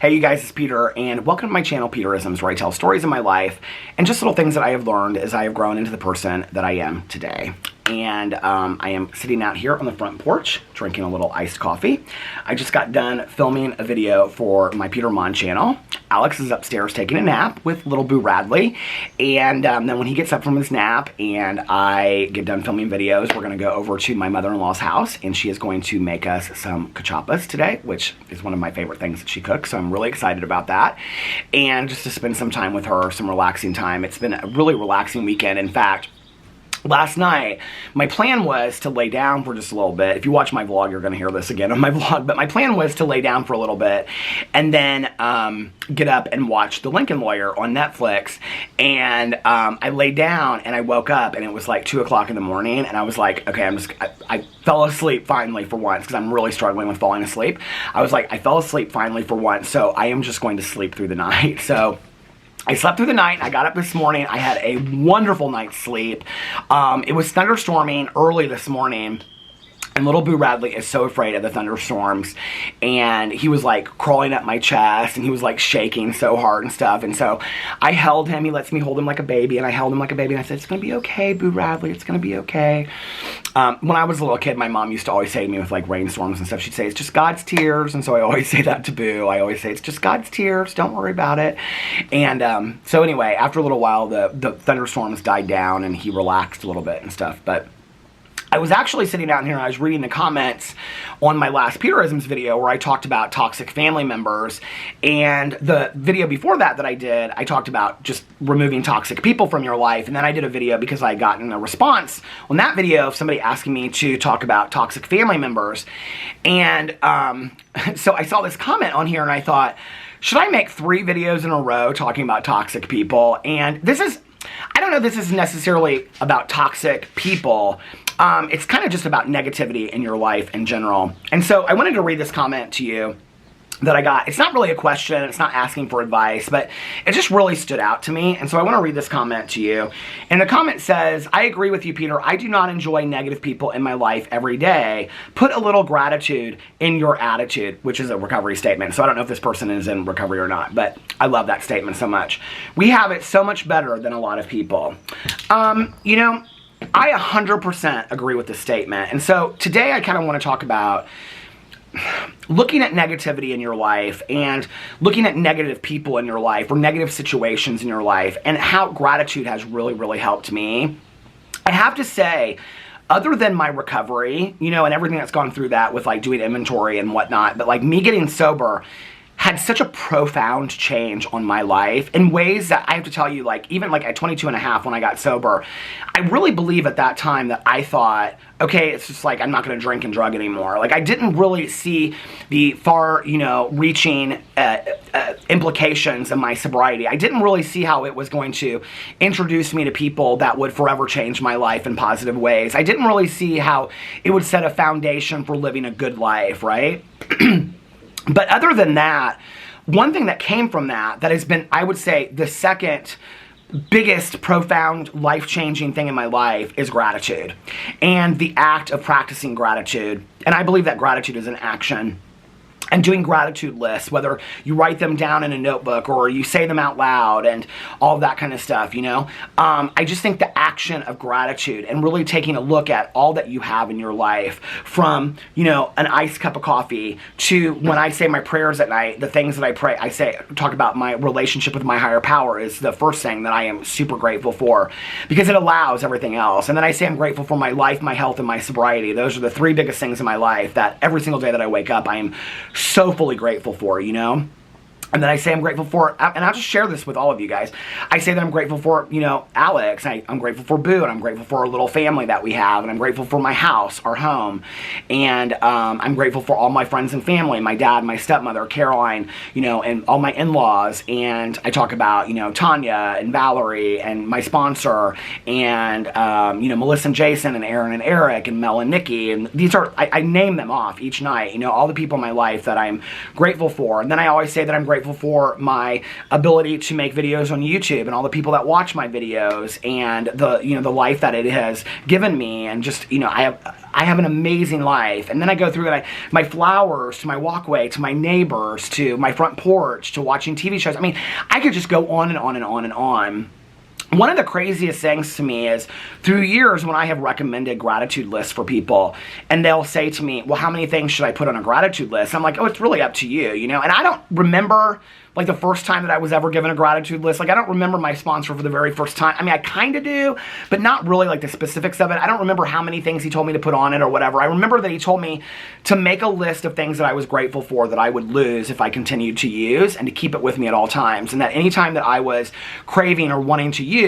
Hey you guys, it's Peter, and welcome to my channel, Peterisms, where I tell stories of my life and just little things that I have learned as I have grown into the person that I am today. And I am sitting out here on the front porch, drinking a little iced coffee. I just got done filming a video for my Peter Monn channel. Alex is upstairs taking a nap with little Boo Radley. And then when he gets up from his nap and I get done filming videos, we're gonna go over to my mother-in-law's house, and she is going to make us some cachapas today, which is one of my favorite things that she cooks, so I'm really excited about that. And just to spend some time with her, some relaxing time. It's been a really relaxing weekend. In fact, last night, my plan was to lay down for just a little bit. If you watch my vlog, you're going to hear this again on my vlog. But my plan was to lay down for a little bit and then get up and watch The Lincoln Lawyer on Netflix. And I laid down and I woke up and it was like 2 o'clock in the morning. And I was like, okay, I fell asleep finally for once because I'm really struggling with falling asleep. I was like, I fell asleep finally for once. So I am just going to sleep through the night. So I slept through the night. I got up this morning. I had a wonderful night's sleep. It was thunderstorming early this morning. And little Boo Radley is so afraid of the thunderstorms, and he was like crawling up my chest, and he was like shaking so hard and stuff. And so I held him. He lets me hold him like a baby, and I held him like a baby, and I said, "It's gonna be okay, Boo Radley. It's gonna be okay." When I was a little kid, my mom used to always say to me with like rainstorms and stuff, she'd say, "It's just God's tears," and so I always say that to Boo. I always say, "It's just God's tears. Don't worry about it." And so anyway, after a little while, the thunderstorms died down, and he relaxed a little bit and stuff, but I was actually sitting out here and I was reading the comments on my last Peterisms video where I talked about toxic family members, and the video before that I did, I talked about just removing toxic people from your life. And then I did a video because I had gotten a response on that video of somebody asking me to talk about toxic family members. And so I saw this comment on here and I thought, should I make 3 videos in a row talking about toxic people? And this is, I don't know, this is necessarily about toxic people. It's kind of just about negativity in your life in general. And so I wanted to read this comment to you that I got. It's not really a question, it's not asking for advice, but it just really stood out to me. And so I want to read this comment to you. And the comment says, "I agree with you, Peter. I do not enjoy negative people in my life every day. Put a little gratitude in your attitude," which is a recovery statement. So I don't know if this person is in recovery or not, but I love that statement so much. "We have it so much better than a lot of people." You know, I 100% agree with this statement. And so today I kind of want to talk about looking at negativity in your life and looking at negative people in your life or negative situations in your life and how gratitude has really, really helped me. I have to say, other than my recovery, you know, and everything that's gone through that with like doing inventory and whatnot, but like me getting sober had such a profound change on my life in ways that I have to tell you, like even like at 22 and a half when I got sober, I really believe at that time that I thought, okay, it's just like I'm not going to drink and drug anymore. Like I didn't really see the far, you know, reaching implications of my sobriety. I didn't really see how it was going to introduce me to people that would forever change my life in positive ways. I didn't really see how it would set a foundation for living a good life, right? But other than that, one thing that came from that has been, I would say, the second biggest, profound, life-changing thing in my life is gratitude. And the act of practicing gratitude. And I believe that gratitude is an action. And doing gratitude lists, whether you write them down in a notebook or you say them out loud and all of that kind of stuff, you know. I just think the action of gratitude and really taking a look at all that you have in your life, from, you know, an iced cup of coffee to when I say my prayers at night, the things that I pray, talk about my relationship with my higher power is the first thing that I am super grateful for because it allows everything else. And then I say I'm grateful for my life, my health, and my sobriety. Those are the 3 biggest things in my life that every single day that I wake up, I am so fully grateful for, you know. And then I say I'm grateful for, and I'll just share this with all of you guys. I say that I'm grateful for, you know, Alex. I'm grateful for Boo, and I'm grateful for our little family that we have, and I'm grateful for my house, our home, and I'm grateful for all my friends and family, my dad, my stepmother, Caroline, you know, and all my in-laws. And I talk about, you know, Tanya and Valerie and my sponsor, and you know, Melissa and Jason and Aaron and Eric and Mel and Nikki. And these are, I name them off each night, you know, all the people in my life that I'm grateful for. And then I always say that I'm grateful grateful for my ability to make videos on YouTube and all the people that watch my videos and the, you know, the life that it has given me, and just, you know, I have an amazing life. And then I go through and my flowers, to my walkway, to my neighbors, to my front porch, to watching TV shows. I mean, I could just go on and on and on and on. One of the craziest things to me is through years when I have recommended gratitude lists for people, and they'll say to me, well, how many things should I put on a gratitude list? I'm like, oh, it's really up to you, you know? And I don't remember, like, the first time that I was ever given a gratitude list. Like, I don't remember my sponsor for the very first time. I mean, I kind of do, but not really, like, the specifics of it. I don't remember how many things he told me to put on it or whatever. I remember that he told me to make a list of things that I was grateful for that I would lose if I continued to use, and to keep it with me at all times. And that anytime that I was craving or wanting to use,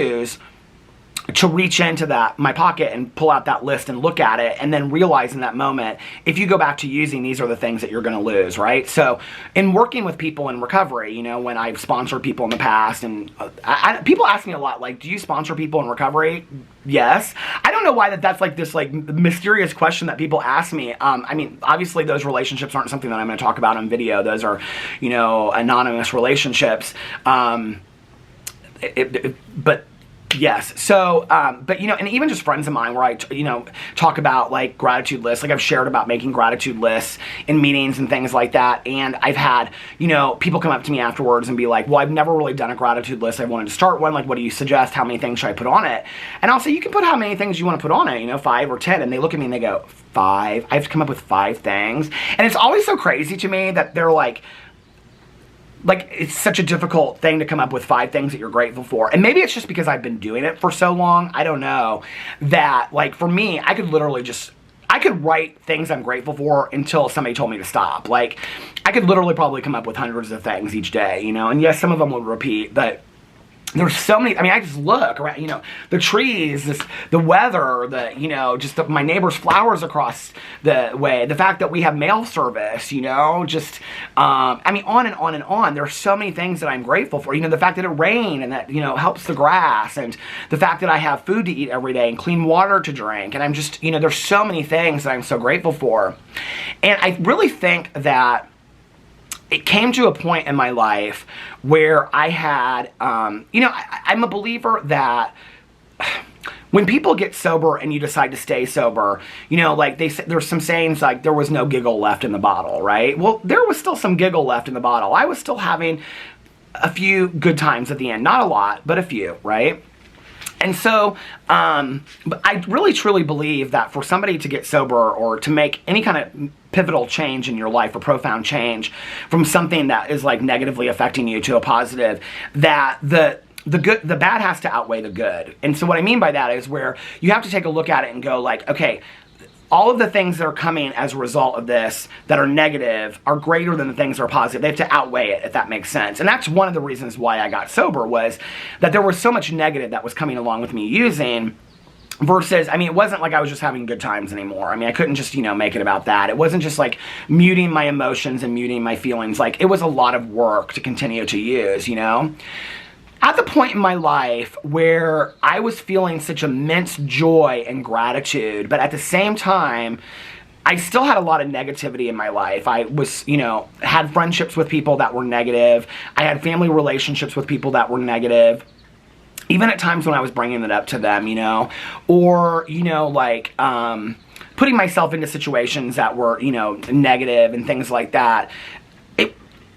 to reach into my pocket and pull out that list and look at it, and then realize in that moment, if you go back to using, these are the things that you're going to lose, right? So in working with people in recovery, you know, when I've sponsored people in the past, and people ask me a lot, like, do you sponsor people in recovery? Yes. I don't know why that's like this like mysterious question that people ask me. I mean, obviously those relationships aren't something that I'm going to talk about on video. Those are, you know, anonymous relationships. But yes. So, but, you know, and even just friends of mine where I, you know, talk about like gratitude lists, like I've shared about making gratitude lists in meetings and things like that. And I've had, you know, people come up to me afterwards and be like, well, I've never really done a gratitude list. I wanted to start one. Like, what do you suggest? How many things should I put on it? And I'll say, you can put how many things you want to put on it, you know, 5 or 10. And they look at me and they go, 5? I have to come up with 5 things. And it's always so crazy to me that they're like, it's such a difficult thing to come up with 5 things that you're grateful for. And maybe it's just because I've been doing it for so long, I don't know, that, like, for me, I could literally just, I could write things I'm grateful for until somebody told me to stop. Like, I could literally probably come up with hundreds of things each day, you know, and yes, some of them will repeat, but there's so many. I mean, I just look around, you know, the trees, the weather, you know, just my neighbor's flowers across the way, the fact that we have mail service, you know, just, I mean, on and on and on. There are so many things that I'm grateful for. You know, the fact that it rained and that, you know, helps the grass, and the fact that I have food to eat every day and clean water to drink. And I'm just, you know, there's so many things that I'm so grateful for. And I really think that it came to a point in my life where I had, you know, I'm a believer that when people get sober and you decide to stay sober, you know, like there's some sayings like there was no giggle left in the bottle, right? Well, there was still some giggle left in the bottle. I was still having a few good times at the end. Not a lot, but a few, right? And so, but I really truly believe that for somebody to get sober or to make any kind of pivotal change in your life or profound change from something that is like negatively affecting you to a positive, that the bad has to outweigh the good. And so what I mean by that is where you have to take a look at it and go like, okay, all of the things that are coming as a result of this that are negative are greater than the things that are positive. They have to outweigh it, if that makes sense. And that's one of the reasons why I got sober, was that there was so much negative that was coming along with me using, versus, I mean, it wasn't like I was just having good times anymore. I mean, I couldn't just, you know, make it about that. It wasn't just like muting my emotions and muting my feelings. Like, it was a lot of work to continue to use, you know? At the point in my life where I was feeling such immense joy and gratitude, but at the same time, I still had a lot of negativity in my life. I was, you know, had friendships with people that were negative. I had family relationships with people that were negative. Even at times when I was bringing it up to them, you know, or, you know, like, putting myself into situations that were, you know, negative and things like that.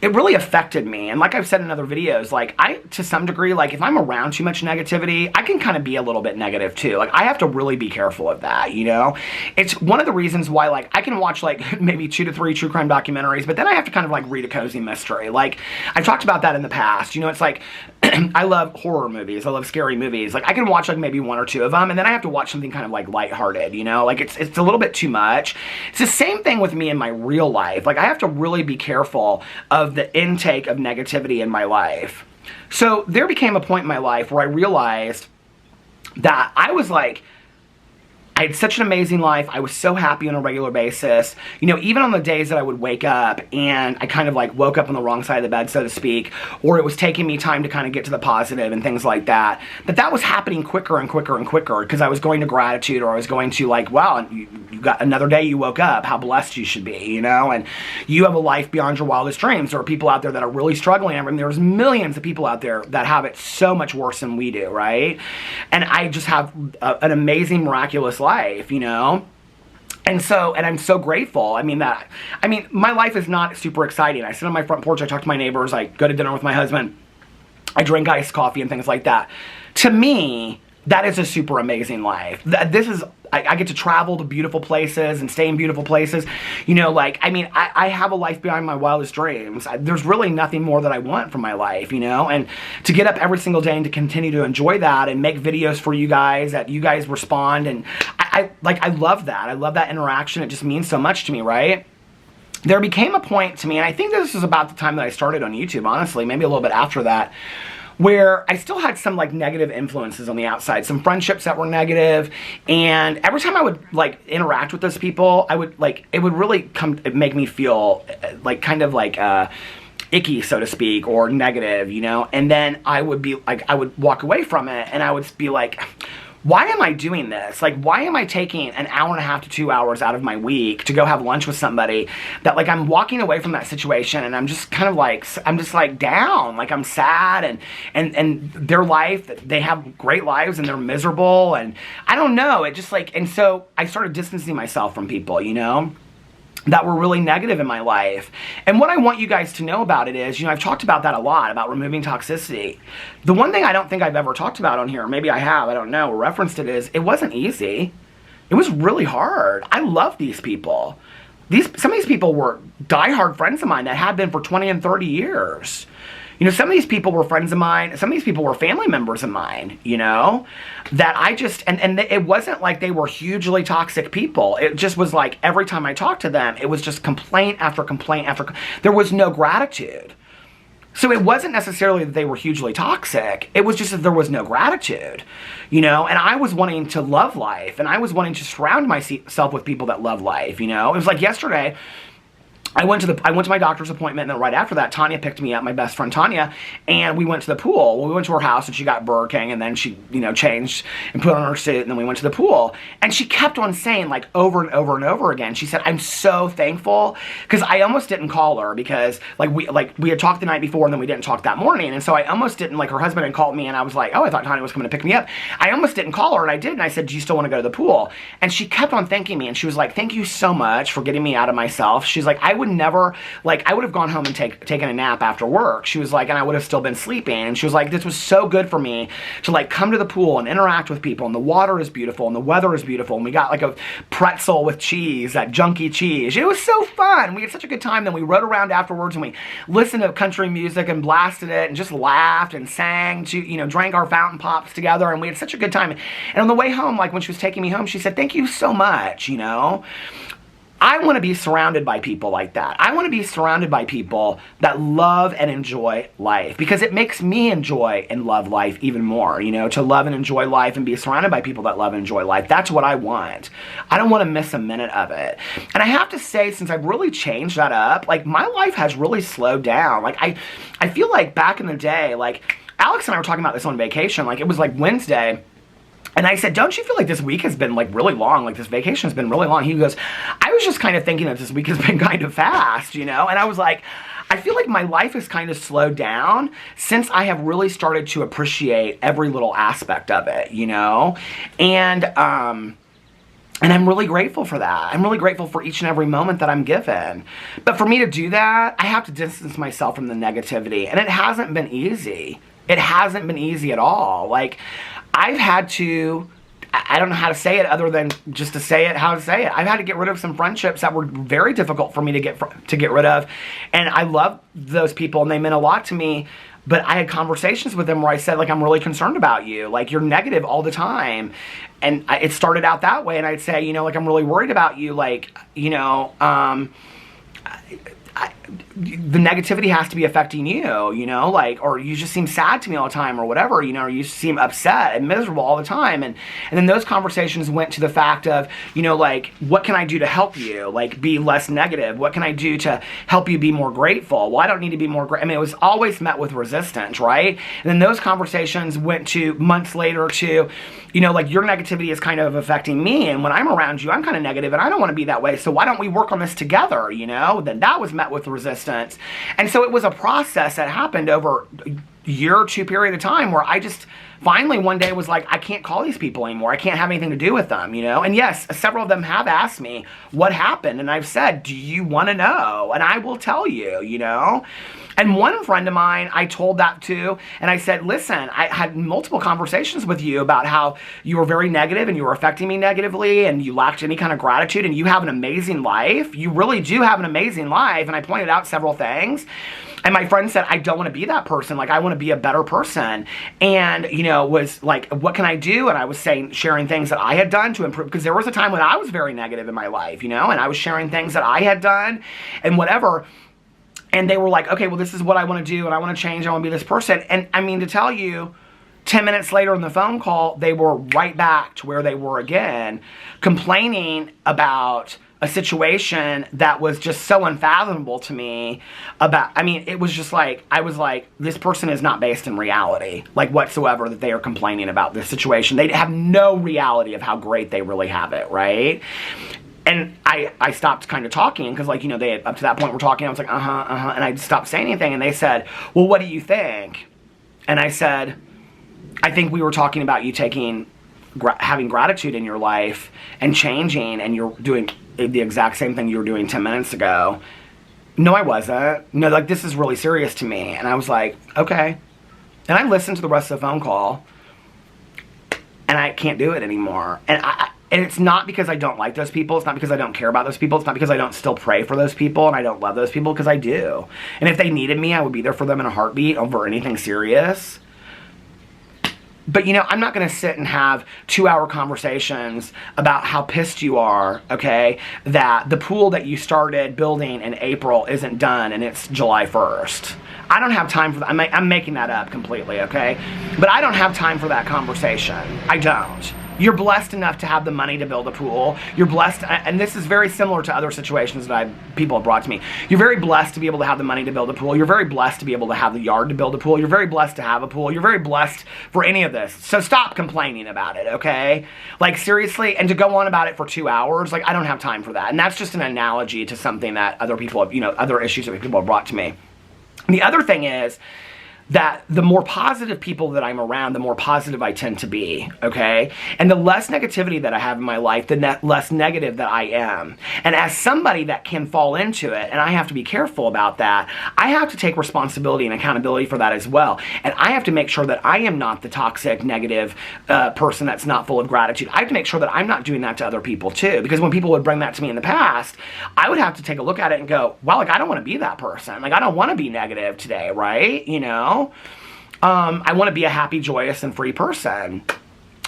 It really affected me. And like I've said in other videos, like to some degree, like if I'm around too much negativity, I can kind of be a little bit negative too. Like I have to really be careful of that, you know? It's one of the reasons why like I can watch like maybe 2 to 3 true crime documentaries, but then I have to kind of like read a cozy mystery. Like I've talked about that in the past, you know, it's like I love horror movies. I love scary movies. Like I can watch like maybe 1 or 2 of them, and then I have to watch something kind of like lighthearted, you know? Like it's a little bit too much. It's the same thing with me in my real life. Like I have to really be careful of the intake of negativity in my life. So there became a point in my life where I realized that I was like I had such an amazing life. I was so happy on a regular basis. You know, even on the days that I would wake up and I kind of like woke up on the wrong side of the bed, so to speak, or it was taking me time to kind of get to the positive and things like that, that was happening quicker and quicker and quicker because I was going to gratitude, or I was going to like, wow, you got another day you woke up, how blessed you should be, you know, and you have a life beyond your wildest dreams. There are people out there that are really struggling. I mean, there's millions of people out there that have it so much worse than we do, right? And I just have an amazing, miraculous life, you know? And I'm so grateful. I mean, my life is not super exciting. I sit on my front porch, I talk to my neighbors, I go to dinner with my husband, I drink iced coffee and things like that. To me, that is a super amazing life. I get to travel to beautiful places and stay in beautiful places. You know, like, I mean, I have a life beyond my wildest dreams. There's really nothing more that I want from my life, you know? And to get up every single day and to continue to enjoy that and make videos for you guys that you guys respond. And I love that. I love that interaction. It just means so much to me, right? There became a point to me, and I think this is about the time that I started on YouTube, honestly, maybe a little bit after that, where I still had some like negative influences on the outside, some friendships that were negative, and every time I would like interact with those people, I would like, it would really make me feel like kind of like icky, so to speak, or negative, you know, and then I would be like, I would walk away from it and I would be like, why am I doing this? Like, why am I taking an hour and a half to 2 hours out of my week to go have lunch with somebody that like I'm walking away from that situation and I'm just kind of like, I'm just like down, like I'm sad and their life, they have great lives and they're miserable and I don't know, it just like, and so I started distancing myself from people, you know, that were really negative in my life. And what I want you guys to know about it is, you know, I've talked about that a lot, about removing toxicity. The one thing I don't think I've ever talked about on here, maybe I have, I don't know, or referenced it, is it wasn't easy. It was really hard. I love these people. Some of these people were diehard friends of mine that had been for 20 and 30 years. You know, some of these people were friends of mine, some of these people were family members of mine, you know, that I just, and it wasn't like they were hugely toxic people. It just was like every time I talked to them, it was just complaint after complaint after, there was no gratitude. So it wasn't necessarily that they were hugely toxic, it was just that there was no gratitude, you know, and I was wanting to love life, and I was wanting to surround myself with people that love life, you know. It was like yesterday, I went to my doctor's appointment, and then right after that, Tanya picked me up, my best friend Tanya, and we went to the pool. Well, we went to her house, and she got Burger King, and then she, you know, changed and put on her suit, and then we went to the pool. And she kept on saying, like, over and over and over again, she said, I'm so thankful, because I almost didn't call her, because, we had talked the night before, and then we didn't talk that morning, and so I almost didn't, like, her husband had called me, and I was like, oh, I thought Tanya was coming to pick me up. I almost didn't call her, and I did, and I said, do you still want to go to the pool? And she kept on thanking me, and she was like, thank you so much for getting me out of myself. She's like, I would never, like, I would have gone home and taken a nap after work. She was like, and I would have still been sleeping. And she was like, this was so good for me to, like, come to the pool and interact with people. And the water is beautiful and the weather is beautiful. And we got, like, a pretzel with cheese, that junky cheese. It was so fun. We had such a good time. Then we rode around afterwards and we listened to country music and blasted it and just laughed and sang, you know, drank our fountain pops together. And we had such a good time. And on the way home, like, when she was taking me home, she said, thank you so much, you know. I want to be surrounded by people like that. I want to be surrounded by people that love and enjoy life, because it makes me enjoy and love life even more, you know, to love and enjoy life and be surrounded by people that love and enjoy life. That's what I want. I don't want to miss a minute of it. And I have to say, since I've really changed that up, like, my life has really slowed down. Like, I feel like back in the day, like, Alex and I were talking about this on vacation, like, it was like Wednesday, and I said, don't you feel like this week has been, like, really long? Like, this vacation has been really long. He goes, I was just kind of thinking that this week has been kind of fast, you know? And I was like, I feel like my life has kind of slowed down since I have really started to appreciate every little aspect of it, you know? And I'm really grateful for that. I'm really grateful for each and every moment that I'm given. But for me to do that, I have to distance myself from the negativity. And it hasn't been easy. It hasn't been easy at all. Like, I've had to, I don't know how to say it other than just to say it, how to say it. I've had to get rid of some friendships that were very difficult for me to get rid of. And I love those people and they meant a lot to me. But I had conversations with them where I said, like, I'm really concerned about you. Like, you're negative all the time. And it started out that way. And I'd say, you know, like, I'm really worried about you. Like, you know, the negativity has to be affecting you, you know, like, or you just seem sad to me all the time or whatever, you know, or you seem upset and miserable all the time. And then those conversations went to the fact of, you know, like, what can I do to help you, like, be less negative? What can I do to help you be more grateful? Well, I don't need to be more I mean, it was always met with resistance, right? And then those conversations went to months later to, you know, like, your negativity is kind of affecting me, and when I'm around you, I'm kind of negative, and I don't want to be that way, so why don't we work on this together, you know? Then that was met with resistance. And so it was a process that happened over a year or two period of time where I just finally one day was like, I can't call these people anymore. I can't have anything to do with them, you know? And yes, several of them have asked me what happened, and I've said, do you want to know? And I will tell you, you know? And one friend of mine, I told that to, and I said, listen, I had multiple conversations with you about how you were very negative and you were affecting me negatively and you lacked any kind of gratitude, and you have an amazing life. You really do have an amazing life. And I pointed out several things. And my friend said, I don't want to be that person. Like, I want to be a better person. And, you know, was like, what can I do? And I was sharing things that I had done to improve, because there was a time when I was very negative in my life, you know, and I was sharing things that I had done and whatever. And they were like, okay, well, this is what I want to do, and I want to change, I want to be this person. And I mean, to tell you, 10 minutes later in the phone call, they were right back to where they were again, complaining about a situation that was just so unfathomable to me about, I mean, it was just like, I was like, this person is not based in reality, like, whatsoever, that they are complaining about this situation. They have no reality of how great they really have it, right? And I stopped kind of talking, because, like, you know, they had, up to that point were talking. I was like, and I stopped saying anything. And they said, well, what do you think? And I said, I think we were talking about you taking, having gratitude in your life and changing, and you're doing the exact same thing you were doing 10 minutes ago. No, I wasn't. No, like, this is really serious to me. And I was like, okay. And I listened to the rest of the phone call, and I can't do it anymore. And it's not because I don't like those people. It's not because I don't care about those people. It's not because I don't still pray for those people and I don't love those people, because I do. And if they needed me, I would be there for them in a heartbeat over anything serious. But, you know, I'm not going to sit and have 2-hour conversations about how pissed you are, okay, that the pool that you started building in April isn't done and it's July 1st. I don't have time for that. I'm making that up completely, okay? But I don't have time for that conversation. I don't. You're blessed enough to have the money to build a pool. You're blessed, and this is very similar to other situations that people have brought to me. You're very blessed to be able to have the money to build a pool. You're very blessed to be able to have the yard to build a pool. You're very blessed to have a pool. You're very blessed for any of this. So stop complaining about it, okay? Like, seriously, and to go on about it for 2 hours, like, I don't have time for that. And that's just an analogy to something that other people have, you know, other issues that people have brought to me. And the other thing is that the more positive people that I'm around, the more positive I tend to be, okay? And the less negativity that I have in my life, the less negative that I am. And as somebody that can fall into it, and I have to be careful about that, I have to take responsibility and accountability for that as well. And I have to make sure that I am not the toxic, negative person that's not full of gratitude. I have to make sure that I'm not doing that to other people too. Because when people would bring that to me in the past, I would have to take a look at it and go, well, like, I don't want to be that person. Like, I don't want to be negative today, right? You know? I want to be a happy, joyous, and free person.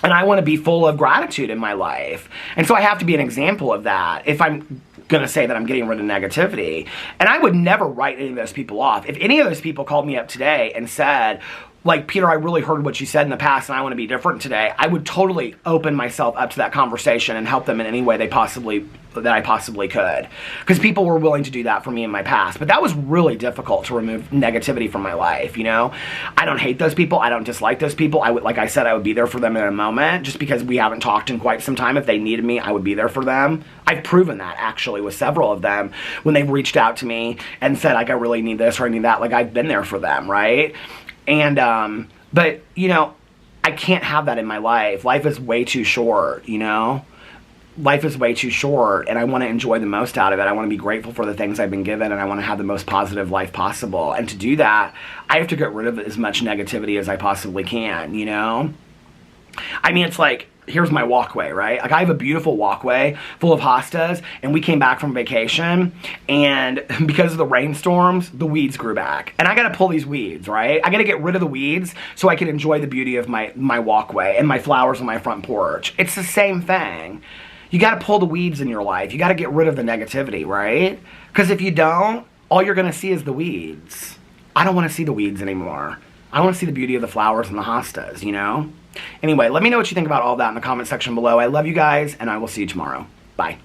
And I want to be full of gratitude in my life. And so I have to be an example of that if I'm going to say that I'm getting rid of negativity. And I would never write any of those people off. If any of those people called me up today and said, like, Peter, I really heard what you said in the past and I want to be different today, I would totally open myself up to that conversation and help them in any way that I possibly could. Because people were willing to do that for me in my past. But that was really difficult to remove negativity from my life, you know? I don't hate those people. I don't dislike those people. Like I said, I would be there for them in a moment, just because we haven't talked in quite some time. If they needed me, I would be there for them. I've proven that, actually, with several of them. When they've reached out to me and said, like, I really need this or I need that, like, I've been there for them, right? And, but, you know, I can't have that in my life. Life is way too short, you know? Life is way too short, and I want to enjoy the most out of it. I want to be grateful for the things I've been given, and I want to have the most positive life possible. And to do that, I have to get rid of as much negativity as I possibly can, you know? I mean, it's like, here's my walkway, right? Like, I have a beautiful walkway full of hostas, and we came back from vacation, and because of the rainstorms, the weeds grew back. And I gotta pull these weeds, right? I gotta get rid of the weeds so I can enjoy the beauty of my walkway and my flowers on my front porch. It's the same thing. You gotta pull the weeds in your life. You gotta get rid of the negativity, right? Because if you don't, all you're going to see is the weeds. I don't want to see the weeds anymore. I want to see the beauty of the flowers and the hostas, you know? Anyway, let me know what you think about all that in the comment section below. I love you guys, and I will see you tomorrow. Bye.